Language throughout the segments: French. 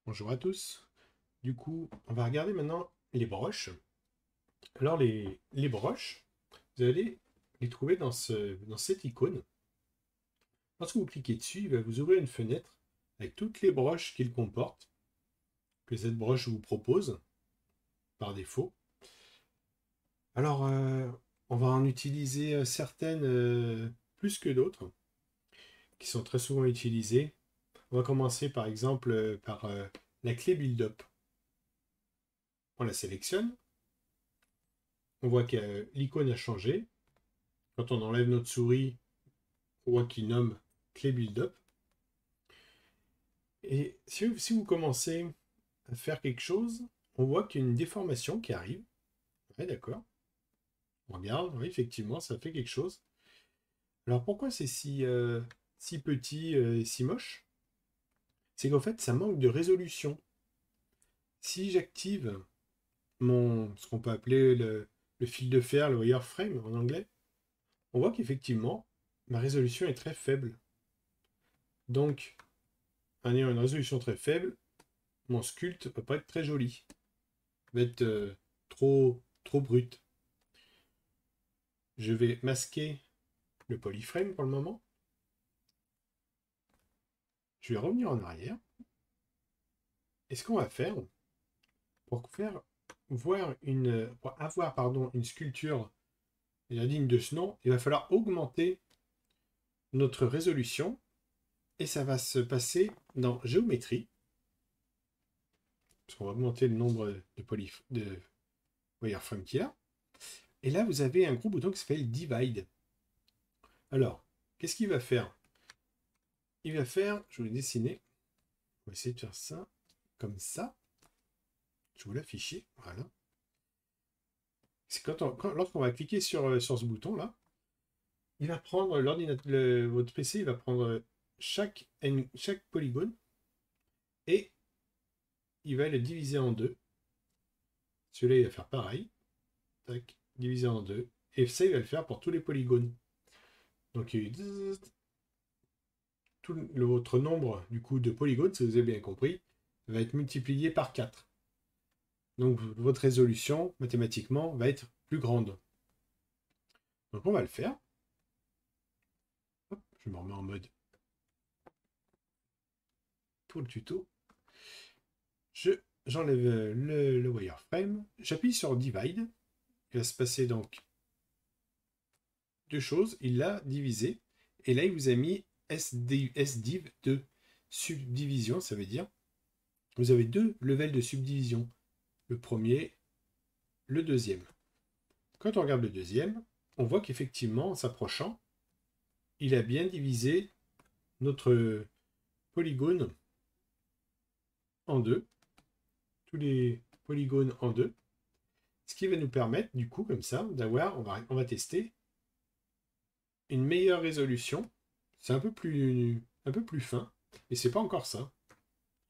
Bonjour à tous. Du coup, on va regarder maintenant les broches. Alors les broches, vous allez les trouver dans cette icône. Lorsque vous cliquez dessus, il va vous ouvrir une fenêtre avec toutes les broches qu'il comporte, que cette broche vous propose par défaut. Alors, on va en utiliser certaines plus que d'autres, qui sont très souvent utilisées. On va commencer par exemple par la clé build-up. On la sélectionne, on voit que l'icône a changé. Quand on enlève notre souris, on voit qu'il nomme clé build-up. Et si vous commencez à faire quelque chose, on voit qu'il y a une déformation qui arrive. Ouais, d'accord. On regarde, oui, effectivement, ça fait quelque chose. Alors pourquoi c'est si petit et si moche? C'est qu'en fait, ça manque de résolution. Si j'active ce qu'on peut appeler le fil de fer, le wireframe en anglais, on voit qu'effectivement, ma résolution est très faible. Donc, en ayant une résolution très faible, mon sculpte ne peut pas être très joli. Il va être trop brut. Je vais masquer le polyframe pour le moment. Je vais revenir en arrière. Et ce qu'on va faire, pour avoir une sculpture digne de ce nom, il va falloir augmenter notre résolution. Et ça va se passer dans géométrie. Parce qu'on va augmenter le nombre de wireframes qu'il y a. Et là, vous avez un gros bouton qui s'appelle Divide. Alors, qu'est-ce qu'il va faire? Il va faire, je vais le dessiner. On va essayer de faire ça comme ça. Je vais vous l'afficher. Voilà. C'est lorsqu'on va cliquer sur ce bouton-là, il va prendre votre PC, il va prendre chaque polygone et il va le diviser en deux. Celui-là, il va faire pareil. Tac, diviser en deux. Et ça, il va le faire pour tous les polygones. Donc, votre nombre du coup de polygones, si vous avez bien compris, va être multiplié par 4. Donc, votre résolution, mathématiquement, va être plus grande. Donc, on va le faire. Hop, je me remets en mode pour le tuto. J'enlève le wireframe. J'appuie sur Divide. Il va se passer donc deux choses. Il l'a divisé. Et là, il vous a mis SDiv de subdivision. Ça veut dire vous avez deux levels de subdivision. Le premier, le deuxième. Quand on regarde le deuxième, on voit qu'effectivement, en s'approchant, il a bien divisé notre polygone en deux. Tous les polygones en deux. Ce qui va nous permettre, du coup, comme ça, d'avoir, on va tester une meilleure résolution. C'est un peu plus fin, mais c'est pas encore ça.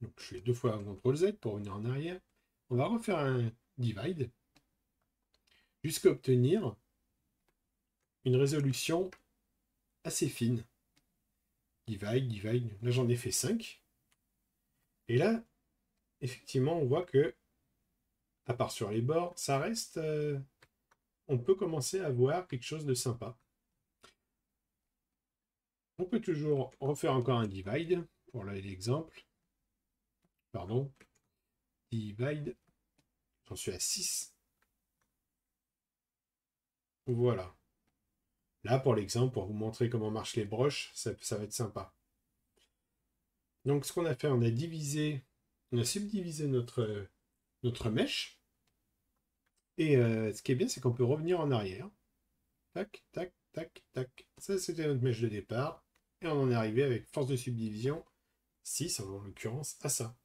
Donc je fais deux fois CTRL Z pour revenir en arrière. On va refaire un divide jusqu'à obtenir une résolution assez fine. Divide. Là j'en ai fait 5. Et là, effectivement, on voit que, à part sur les bords, ça reste. On peut commencer à voir quelque chose de sympa. On peut toujours refaire encore un divide pour l'exemple. Pardon. Divide. J'en suis à 6. Voilà. Là, pour l'exemple, pour vous montrer comment marchent les broches, ça va être sympa. Donc, ce qu'on a fait, on a subdivisé notre mèche. Et ce qui est bien, c'est qu'on peut revenir en arrière. Tac, tac, tac, tac. Ça, c'était notre mèche de départ. Et on en est arrivé avec force de subdivision 6, en l'occurrence, à ça.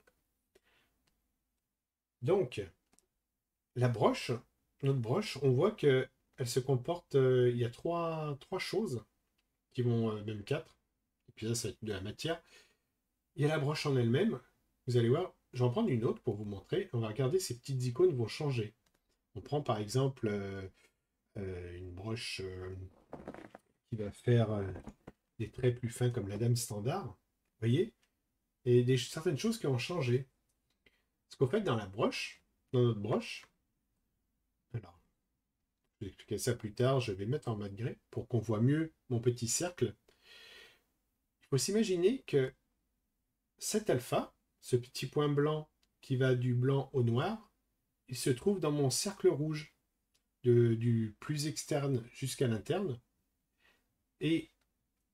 Donc, notre broche, on voit qu'elle se comporte. Il y a trois choses qui vont, même quatre. Et puis là, ça va être de la matière. Il y a la broche en elle-même. Vous allez voir, je vais en prendre une autre pour vous montrer. On va regarder, ces petites icônes vont changer. On prend par exemple une broche qui va faire des traits plus fins comme la dame standard. Vous voyez? Et certaines choses qui ont changé. Parce qu'au fait, dans notre broche, alors, je vais expliquer ça plus tard, je vais mettre en mode gris pour qu'on voit mieux mon petit cercle. Il faut s'imaginer que cet alpha, ce petit point blanc qui va du blanc au noir, il se trouve dans mon cercle rouge, du plus externe jusqu'à l'interne. Et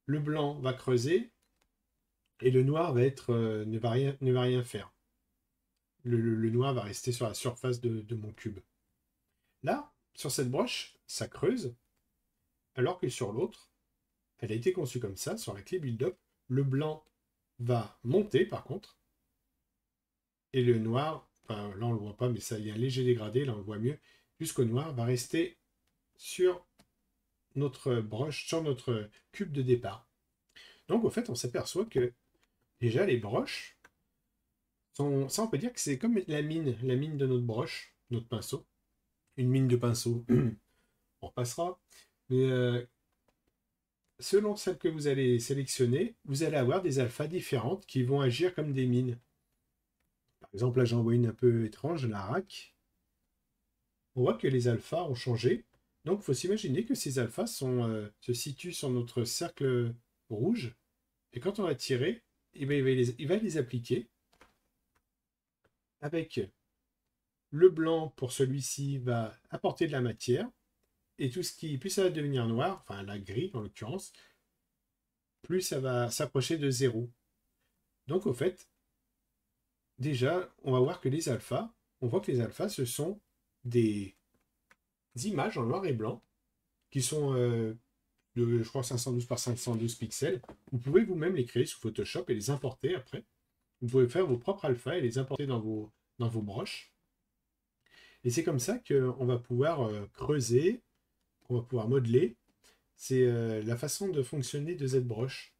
le blanc va creuser et le noir ne va rien faire. Le noir va rester sur la surface de mon cube. Là, sur cette broche, ça creuse, alors que sur l'autre, elle a été conçue comme ça, sur la clé build-up, le blanc va monter par contre, et le noir, enfin, là on le voit pas, mais ça, il y a un léger dégradé, là on le voit mieux, jusqu'au noir va rester sur notre broche, sur notre cube de départ. Donc au fait, on s'aperçoit que déjà les broches ça on peut dire que c'est comme la mine de notre broche, notre pinceau. Une mine de pinceau, on repassera. Mais selon celle que vous allez sélectionner, vous allez avoir des alphas différentes qui vont agir comme des mines. Par exemple, là j'en vois une un peu étrange, la RAC. On voit que les alphas ont changé. Donc il faut s'imaginer que ces alphas se situent sur notre cercle rouge. Et quand on va tirer, eh bien, il va les appliquer avec le blanc pour celui-ci va apporter de la matière. Et plus ça va devenir noir, enfin la gris en l'occurrence, plus ça va s'approcher de zéro. Donc au fait, déjà, on va voir que on voit que les alphas, ce sont des images en noir et blanc qui sont de, je crois, 512 par 512 pixels. Vous pouvez vous-même les créer sous Photoshop et les importer après. Vous pouvez faire vos propres alphas et les importer dans vos broches. Et c'est comme ça qu'on va pouvoir creuser, qu'on va pouvoir modeler. C'est la façon de fonctionner de ZBrush.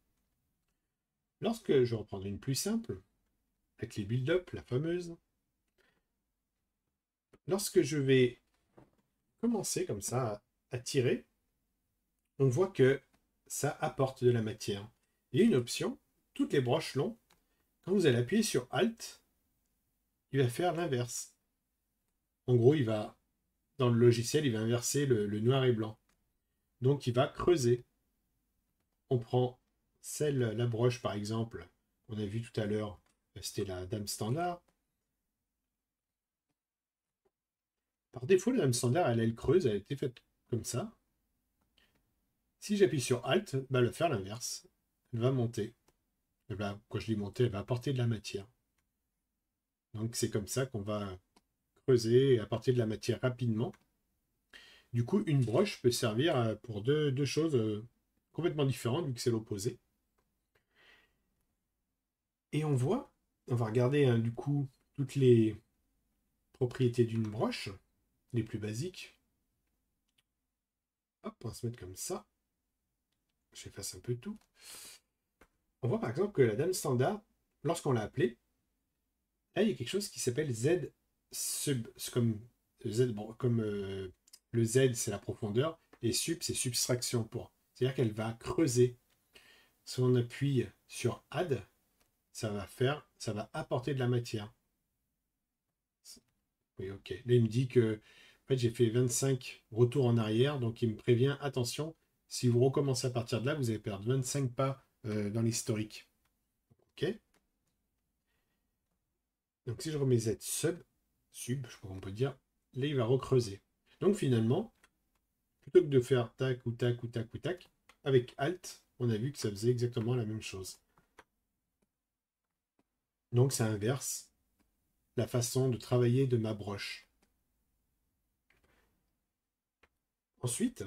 Lorsque je reprendrai une plus simple, la clé build-up, la fameuse, lorsque je vais commencer comme ça à tirer, on voit que ça apporte de la matière. Il y a une option, toutes les broches longs, quand vous allez appuyer sur Alt, il va faire l'inverse. En gros, dans le logiciel, il va inverser le noir et blanc. Donc, il va creuser. On prend la broche par exemple, qu'on a vu tout à l'heure, c'était la dame standard. Par défaut, la dame standard, elle creuse, elle a été faite comme ça. Si j'appuie sur Alt, bah, elle va faire l'inverse. Elle va monter. Quand je dis monter, elle va apporter de la matière. Donc c'est comme ça qu'on va creuser et apporter de la matière rapidement. Du coup, une broche peut servir pour deux choses complètement différentes, vu que c'est l'opposé. Et on va regarder du coup toutes les propriétés d'une broche, les plus basiques. Hop, on va se mettre comme ça. J'efface un peu tout. On voit par exemple que la dame standard, lorsqu'on l'a appelée, là il y a quelque chose qui s'appelle Z sub, comme Z, bon, comme le Z c'est la profondeur et sub c'est subtraction pour. C'est-à-dire qu'elle va creuser. Si on appuie sur Add, ça va apporter de la matière. Oui, ok. Là il me dit que en fait, j'ai fait 25 retours en arrière, donc il me prévient, attention, si vous recommencez à partir de là, vous allez perdre 25 pas dans l'historique. Ok. Donc si je remets Z sub, je crois qu'on peut dire, là il va recreuser. Donc finalement, plutôt que de faire tac ou tac ou tac ou tac, avec Alt, on a vu que ça faisait exactement la même chose. Donc ça inverse la façon de travailler de ma broche. Ensuite,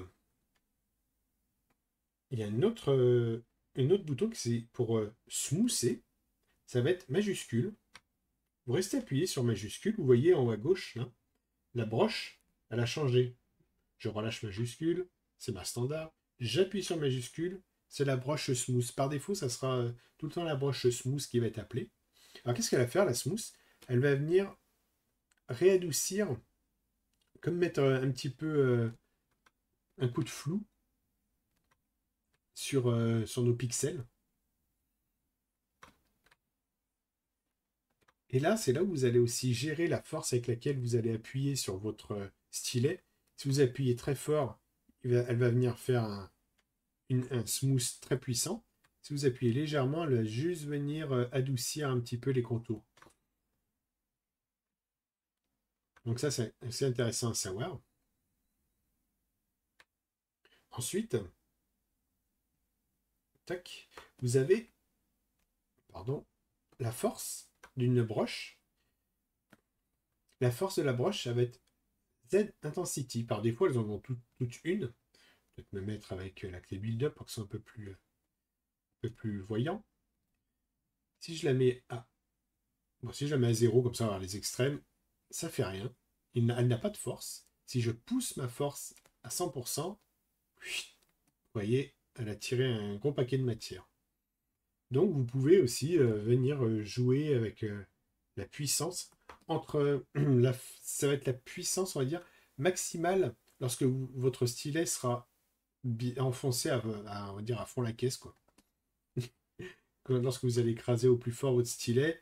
il y a un autre bouton qui c'est pour smoother. Ça va être majuscule. Vous restez appuyé sur majuscule. Vous voyez en haut à gauche, là, la broche, elle a changé. Je relâche majuscule, c'est ma standard. J'appuie sur majuscule, c'est la broche smooth. Par défaut, ça sera tout le temps la broche smooth qui va être appelée. Alors qu'est-ce qu'elle va faire, la smooth? Elle va venir réadoucir, comme mettre un petit peu un coup de flou sur nos pixels. Et là, c'est là où vous allez aussi gérer la force avec laquelle vous allez appuyer sur votre stylet. Si vous appuyez très fort, elle va venir faire un smooth très puissant. Si vous appuyez légèrement, elle va juste venir adoucir un petit peu les contours. Donc ça, c'est intéressant à savoir. Ensuite, tac, vous avez, pardon, la force d'une broche. La force de la broche, ça va être Z Intensity. Par défaut, elles en ont toutes une. Peut-être me mettre avec la clé build-up pour que ce soit un peu plus voyant. Si je la mets à, bon, si je la mets à 0, comme ça, on va voir les extrêmes, ça fait rien. Elle n'a pas de force. Si je pousse ma force à 100%, vous voyez, elle a tiré un gros paquet de matière. Donc vous pouvez aussi venir jouer avec la puissance entre ça va être la puissance, on va dire, maximale lorsque votre stylet sera enfoncé on va dire à fond la caisse, quoi. Lorsque vous allez écraser au plus fort votre stylet,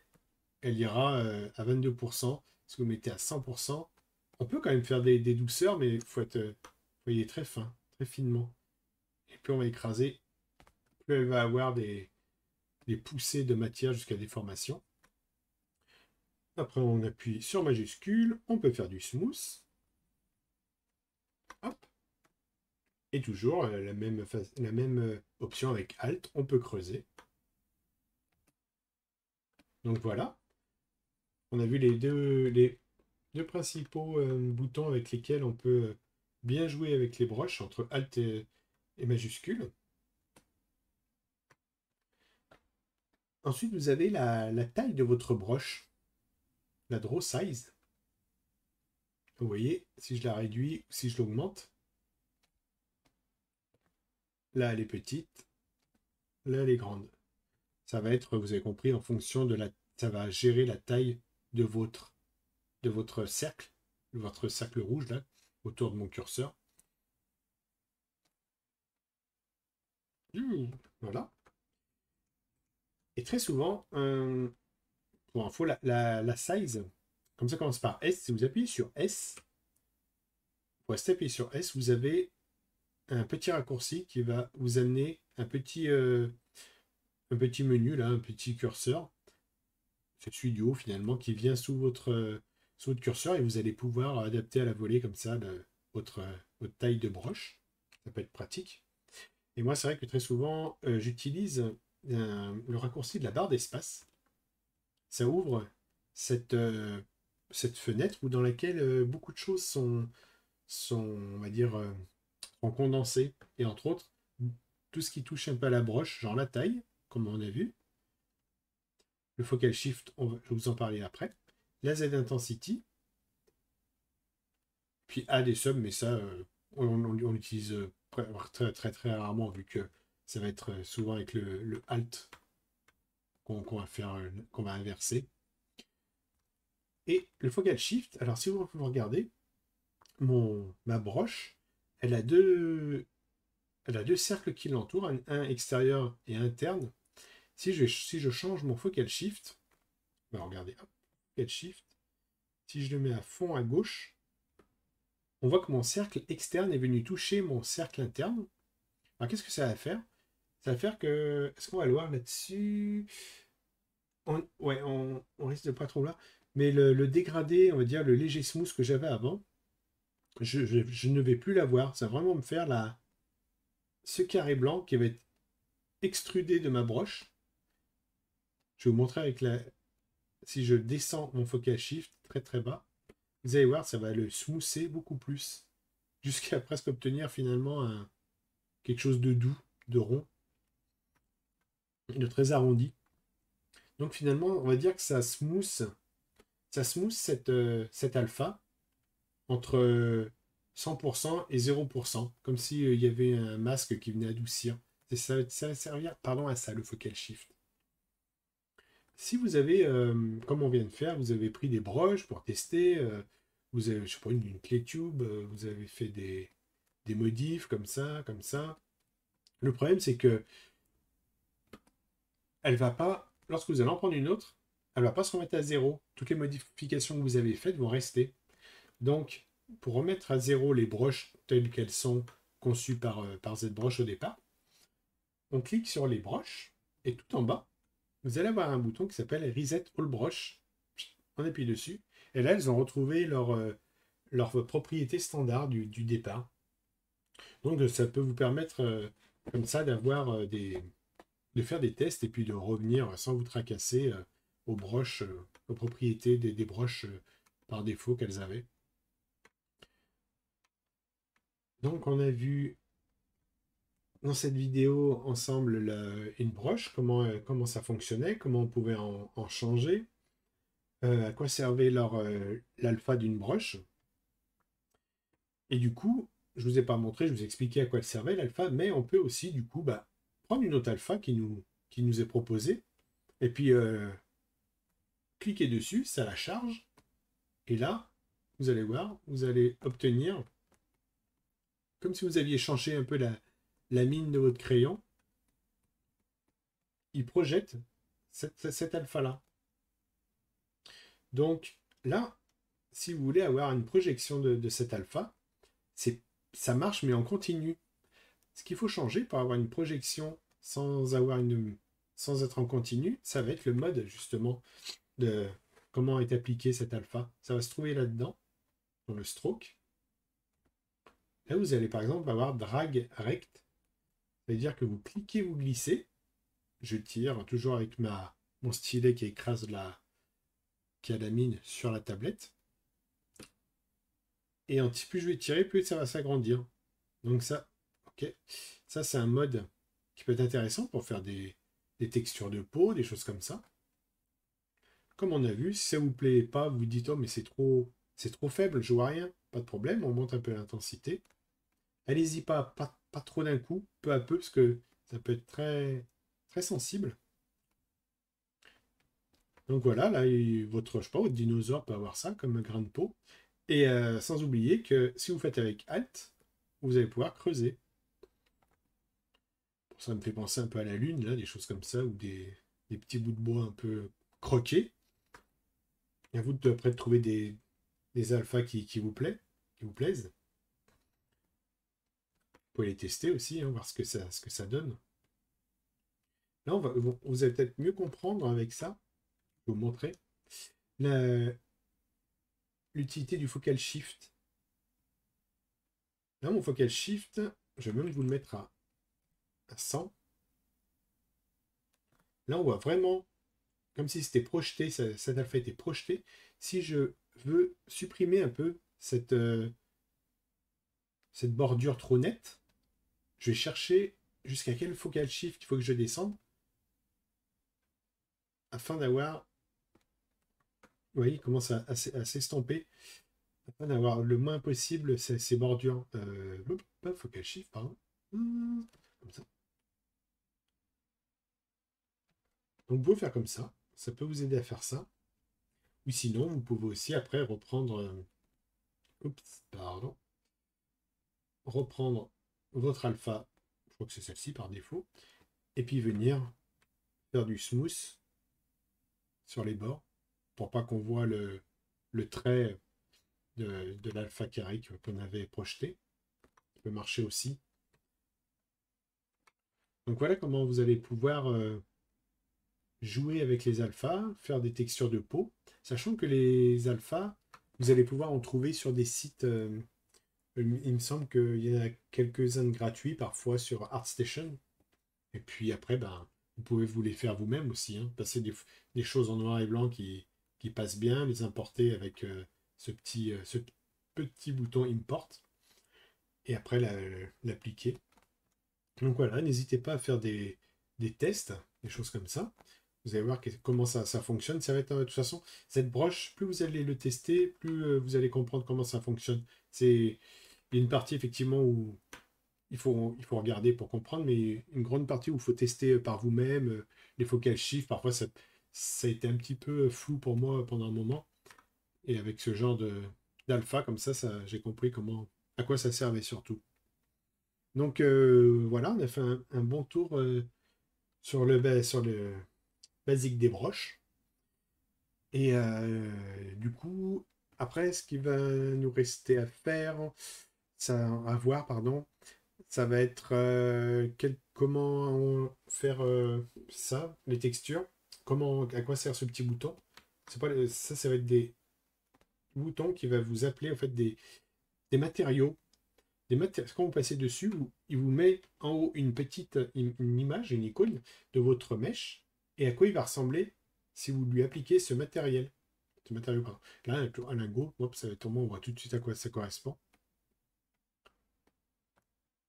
elle ira à 22%. Si vous mettez à 100%, on peut quand même faire des douceurs, mais il faut être voyez, très fin, très finement. Et plus on va écraser, plus elle va avoir des poussées de matière jusqu'à des formations. Après, on appuie sur majuscule, on peut faire du smooth. Hop. Et toujours la même option avec Alt, on peut creuser. Donc voilà, on a vu les deux principaux boutons avec lesquels on peut bien jouer avec les broches, entre Alt et majuscule. Ensuite, vous avez la taille de votre broche, la draw size. Vous voyez, si je la réduis, si je l'augmente, là elle est petite, là elle est grande. Ça va être, vous avez compris, en fonction ça va gérer la taille de votre cercle, votre cercle rouge là, autour de mon curseur. Voilà. Et très souvent, pour info, la size, comme ça commence par S, si vous appuyez sur S, pour rester appuyé sur S, vous avez un petit raccourci qui va vous amener un petit menu, là, un petit curseur. C'est Studio finalement qui vient sous votre curseur et vous allez pouvoir adapter à la volée comme ça votre taille de broche. Ça peut être pratique. Et moi, c'est vrai que très souvent, j'utilise le raccourci de la barre d'espace. Ça ouvre cette fenêtre dans laquelle beaucoup de choses on va dire, sont condensées. Et entre autres, tout ce qui touche un peu à la broche, genre la taille, comme on a vu. Le focal shift, je vais vous en parler après. La Z intensity. Puis add et sub, mais ça, on l'utilise très rarement vu que ça va être souvent avec le alt qu'on va inverser. Et le focal shift, alors si vous regardez, ma broche, elle a deux cercles qui l'entourent, un extérieur et interne. Si je change mon focal shift, regardez, hop, focal shift, si je le mets à fond à gauche, on voit que mon cercle externe est venu toucher mon cercle interne. Alors qu'est-ce que ça va faire? Ça va faire que, est-ce qu'on va le voir là-dessus? Ouais, on risque de pas trop là. Mais le dégradé, on va dire le léger smooth que j'avais avant, je ne vais plus l'avoir. Ça va vraiment me faire ce carré blanc qui va être extrudé de ma broche. Je vais vous montrer si je descends mon focal shift très bas, vous allez voir, ça va le smoother beaucoup plus. Jusqu'à presque obtenir finalement quelque chose de doux, de rond, de très arrondi. Donc finalement, on va dire que ça smooth cette alpha entre 100% et 0%, comme s'il y avait un masque qui venait adoucir. Ça va servir à ça, le focal shift. Si vous avez, comme on vient de faire, vous avez pris des broches pour tester, vous avez, je sais pas, une clé tube, vous avez fait des modifs comme ça. Le problème, c'est que elle va pas, lorsque vous allez en prendre une autre, elle ne va pas se remettre à zéro. Toutes les modifications que vous avez faites vont rester. Donc, pour remettre à zéro les broches telles qu'elles sont conçues par ZBrush au départ, on clique sur les broches et tout en bas, vous allez avoir un bouton qui s'appelle Reset All Brush. On appuie dessus et là, elles ont retrouvé leur propriété standard du départ. Donc, ça peut vous permettre comme ça d'avoir de faire des tests et puis de revenir sans vous tracasser aux broches, aux propriétés des broches par défaut qu'elles avaient. Donc, on a vu dans cette vidéo ensemble une broche, comment ça fonctionnait, comment on pouvait en changer, à quoi servait l'alpha d'une broche. Et du coup, je ne vous ai pas montré, je vous ai expliqué à quoi elle servait l'alpha, mais on peut aussi du coup prendre une autre alpha qui nous est proposée, et puis cliquer dessus, ça la charge, et là, vous allez voir, vous allez obtenir, comme si vous aviez changé un peu la mine de votre crayon, il projette cette alpha-là. Donc là, si vous voulez avoir une projection de cette alpha, ça marche mais en continu. Ce qu'il faut changer pour avoir une projection sans être en continu, ça va être le mode justement de comment est appliqué cette alpha. Ça va se trouver là-dedans, dans le stroke. Là, vous allez par exemple avoir drag rect, c'est-à-dire que vous cliquez, vous glissez. Je tire toujours avec mon stylet qui écrase qui a la mine sur la tablette. Et plus je vais tirer, plus ça va s'agrandir. Donc ça, ok. Ça, c'est un mode qui peut être intéressant pour faire des textures de peau, des choses comme ça. Comme on a vu, si ça vous plaît pas, vous dites, oh mais c'est trop faible, je vois rien. Pas de problème, on monte un peu l'intensité. Allez-y pas trop d'un coup, peu à peu, parce que ça peut être très, très sensible. Donc voilà, là, je sais pas, votre dinosaure peut avoir ça comme grain de peau. Et sans oublier que si vous faites avec Alt, vous allez pouvoir creuser. Ça me fait penser un peu à la Lune, là, des choses comme ça, ou des petits bouts de bois un peu croqués. Et à vous de après de trouver des alphas qui vous plaisent. Vous pouvez les tester aussi, hein, voir ce que ça donne. Là, vous allez peut-être mieux comprendre avec ça. Je vais vous montrer l'utilité du focal shift. Là, mon focal shift, je vais même vous le mettre à 100. Là, on voit vraiment comme si c'était projeté, cet alpha était projeté. Si je veux supprimer un peu cette bordure trop nette, je vais chercher jusqu'à quel focal shift il faut que je descende afin d'avoir, vous voyez, il commence à s'estomper, afin d'avoir le moins possible ces bordures. Pas focal shift, pardon. Comme ça. Donc vous pouvez faire comme ça peut vous aider à faire ça. Ou sinon, vous pouvez aussi après reprendre, reprendre votre alpha, je crois que c'est celle-ci par défaut, et puis venir faire du smooth sur les bords pour pas qu'on voit le trait de l'alpha carré qu'on avait projeté. Ça peut marcher aussi. Donc voilà comment vous allez pouvoir jouer avec les alphas, faire des textures de peau, sachant que les alphas, vous allez pouvoir en trouver sur des sites. Il me semble qu'il y en a quelques-uns gratuits parfois sur ArtStation. Et puis après, vous pouvez vous les faire vous-même aussi. Hein. Passer des choses en noir et blanc qui passent bien, les importer avec ce petit bouton Import. Et après l'appliquer. Donc voilà, n'hésitez pas à faire des tests, des choses comme ça. Vous allez voir comment ça fonctionne. Ça va être, de toute façon, cette broche, plus vous allez le tester, plus vous allez comprendre comment ça fonctionne. Il y a une partie effectivement où il faut regarder pour comprendre, mais une grande partie où il faut tester par vous-même, les focal shift, parfois ça a été un petit peu flou pour moi pendant un moment. Et avec ce genre d'alpha, comme ça j'ai compris à quoi ça servait surtout. Donc voilà, on a fait un bon tour sur le basique des broches. Et du coup, après, ce qui va nous rester à faire, à voir, pardon, ça va être comment faire ça, les textures, à quoi sert ce petit bouton. C'est pas, ça va être des boutons qui va vous appeler en fait des matériaux. Quand vous passez dessus, il vous met en haut une petite une image, une icône de votre mèche et à quoi il va ressembler si vous lui appliquez ce matériel. Ce matériau, pardon. Là, un lingot, hop, ça va être, on voit tout de suite à quoi ça correspond.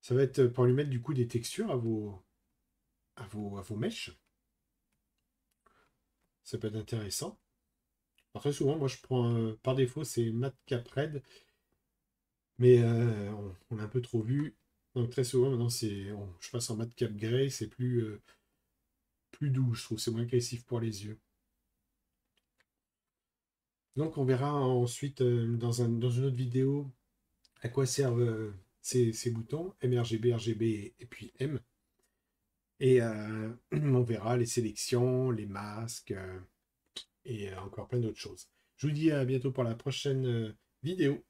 Ça va être pour lui mettre du coup des textures à vos mèches. Ça peut être intéressant. Alors, très souvent, moi je prends par défaut c'est Matcap Red, mais on l'a un peu trop vu. Donc très souvent maintenant je passe en Matcap Grey, c'est plus doux, je trouve, c'est moins agressif pour les yeux. Donc on verra ensuite dans une autre vidéo à quoi servent ces boutons MRGB, RGB et puis M. Et on verra les sélections, les masques et encore plein d'autres choses. Je vous dis à bientôt pour la prochaine vidéo.